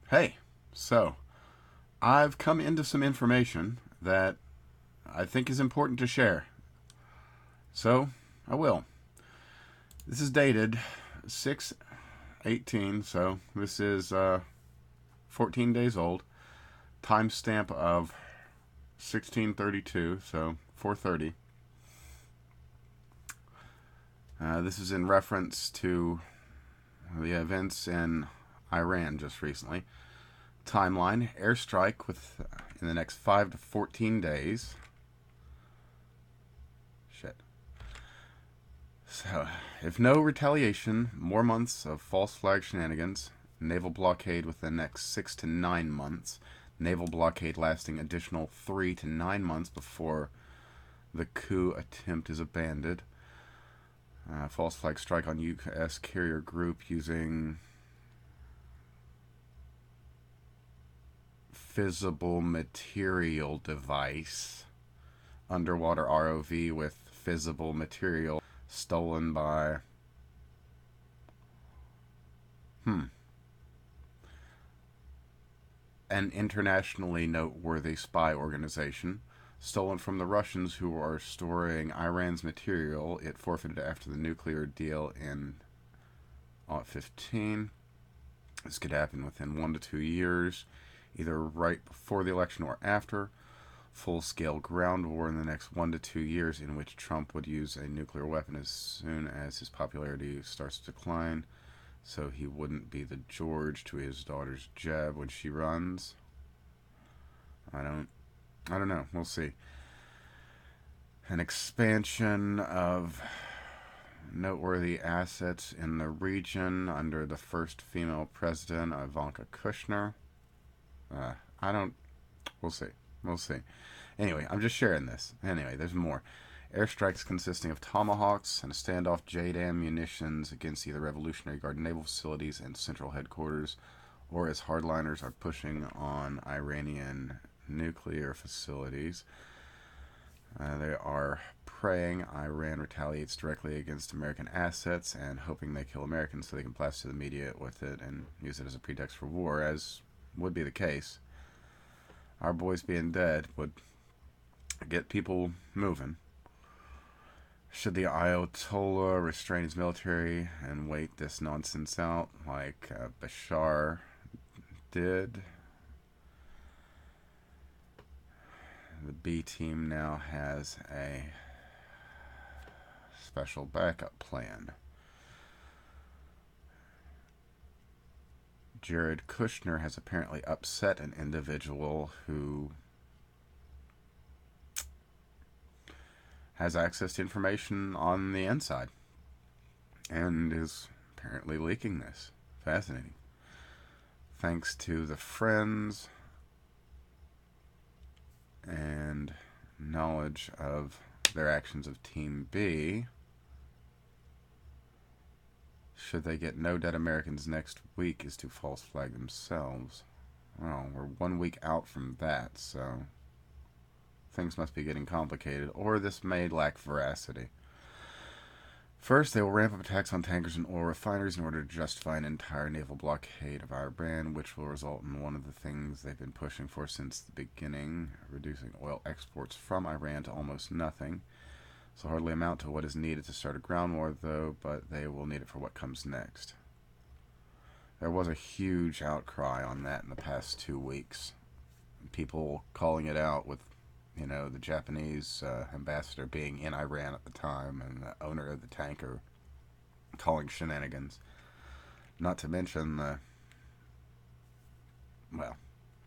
Hey, so I've come into some information that I think is important to share. So I will. This is dated 6/18, so this is 14 days old. Timestamp of 1632, so 4:30. This is in reference to the events in Iran just recently. Timeline: airstrike with in the next 5 to 14 days. Shit. So, if no retaliation, more months of false flag shenanigans, naval blockade within the next 6 to 9 months, naval blockade lasting additional 3 to 9 months before the coup attempt is abandoned. False flag strike on U.S. carrier group using fissile material device. Underwater ROV with fissile material stolen by an internationally noteworthy spy organization, stolen from the Russians who are storing Iran's material it forfeited after the nuclear deal in 15. This could happen within 1 to 2 years, either right before the election or after. Full scale ground war in the next 1 to 2 years, in which Trump would use a nuclear weapon as soon as his popularity starts to decline, so he wouldn't be the George to his daughter's Jeb when she runs. I don't know. We'll see. An expansion of noteworthy assets in the region under the first female president, Ivanka Kushner. I don't. We'll see. We'll see. Anyway, I'm just sharing this. Anyway, there's more. Airstrikes consisting of Tomahawks and a standoff JDAM munitions against either Revolutionary Guard naval facilities and central headquarters, or as hardliners are pushing on Iranian nuclear facilities. They are praying Iran retaliates directly against American assets and hoping they kill Americans so they can plaster the media with it and use it as a pretext for war, as would be the case. Our boys being dead would get people moving. Should the Ayatollah restrain his military and wait this nonsense out like Bashar did? The B team now has a special backup plan. Jared Kushner has apparently upset an individual who has access to information on the inside and is apparently leaking this. Fascinating. Thanks to the friends and knowledge of their actions of Team B, should they get no dead Americans next week, is to false flag themselves. Well, we're 1 week out from that, so things must be getting complicated, or this may lack veracity. First, they will ramp up attacks on tankers and oil refineries in order to justify an entire naval blockade of Iran, which will result in one of the things they've been pushing for since the beginning, reducing oil exports from Iran to almost nothing. This will hardly amount to what is needed to start a ground war, though, but they will need it for what comes next. There was a huge outcry on that in the past 2 weeks. People calling it out with, the Japanese ambassador being in Iran at the time and the owner of the tanker calling shenanigans. Not to mention the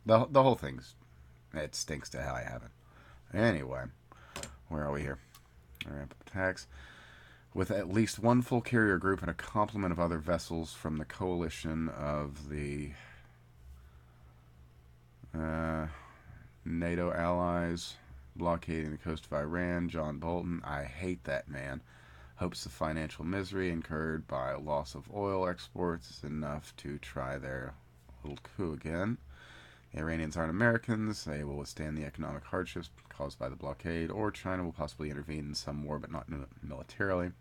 whole thing's, it stinks to high heaven. Anyway, where are we here? Ramp up attacks. With at least one full carrier group and a complement of other vessels from the coalition of the NATO allies blockading the coast of Iran, John Bolton, I hate that man, hopes the financial misery incurred by loss of oil exports is enough to try their little coup again. The Iranians aren't Americans. They will withstand the economic hardships caused by the blockade, or China will possibly intervene in some war, but not militarily.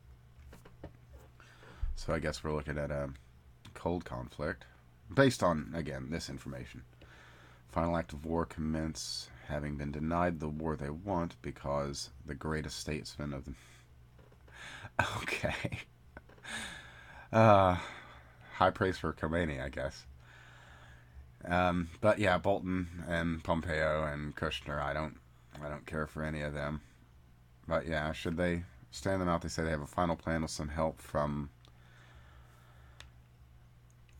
So I guess we're looking at a cold conflict. based on, again, this information. Final act of war commence, having been denied the war they want because the greatest statesman of the... Okay. High praise for Khomeini, I guess. But yeah, Bolton and Pompeo and Kushner, I don't care for any of them. But yeah, should they stand them out? They say they have a final plan with some help from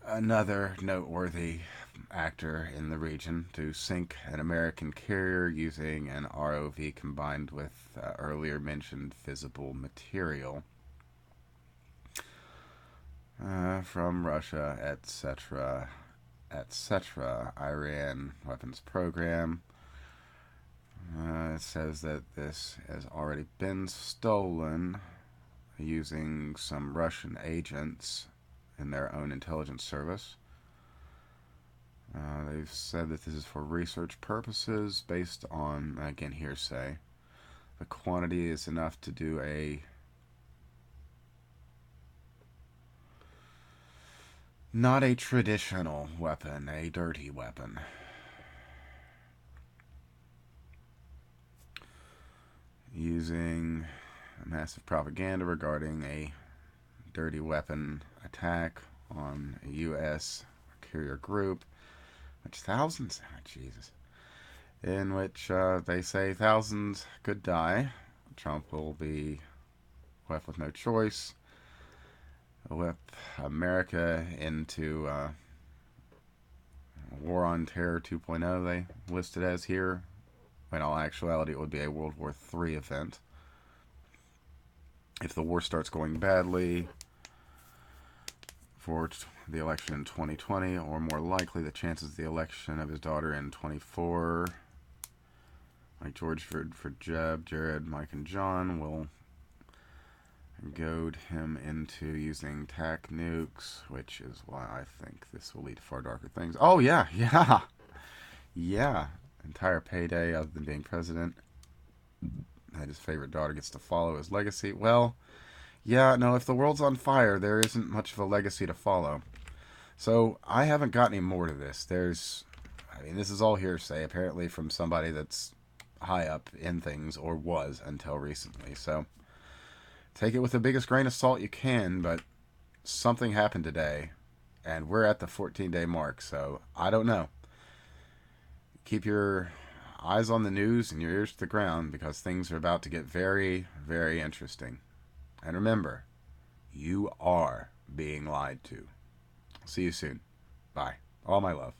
another noteworthy actor in the region to sink an American carrier using an ROV combined with earlier mentioned visible material from Russia, etc., etc. Iran weapons program. It says that this has already been stolen using some Russian agents in their own intelligence service. They've said that this is for research purposes based on, again, hearsay. The quantity is enough to do a not a traditional weapon, a dirty weapon. Using massive propaganda regarding a dirty weapon attack on a U.S. carrier group, which thousands, Jesus, in which they say thousands could die. Trump will be left with no choice. Whip America into War on Terror 2.0, they listed as here. In all actuality, it would be a World War III event. If the war starts going badly for the election in 2020, or more likely the chances of the election of his daughter in 24, like George for Jeb, Jared, Mike, and John, will goad him into using TAC nukes, which is why I think this will lead to far darker things. Oh, yeah. Entire payday of them being president. That his favorite daughter gets to follow his legacy. Well, yeah, no, if the world's on fire, there isn't much of a legacy to follow. So, I haven't got any more to this. This is all hearsay, apparently from somebody that's high up in things, or was until recently. So, take it with the biggest grain of salt you can, but something happened today, and we're at the 14-day mark, so I don't know. Keep your eyes on the news and your ears to the ground, because things are about to get very, very interesting. And remember, you are being lied to. See you soon. Bye. All my love.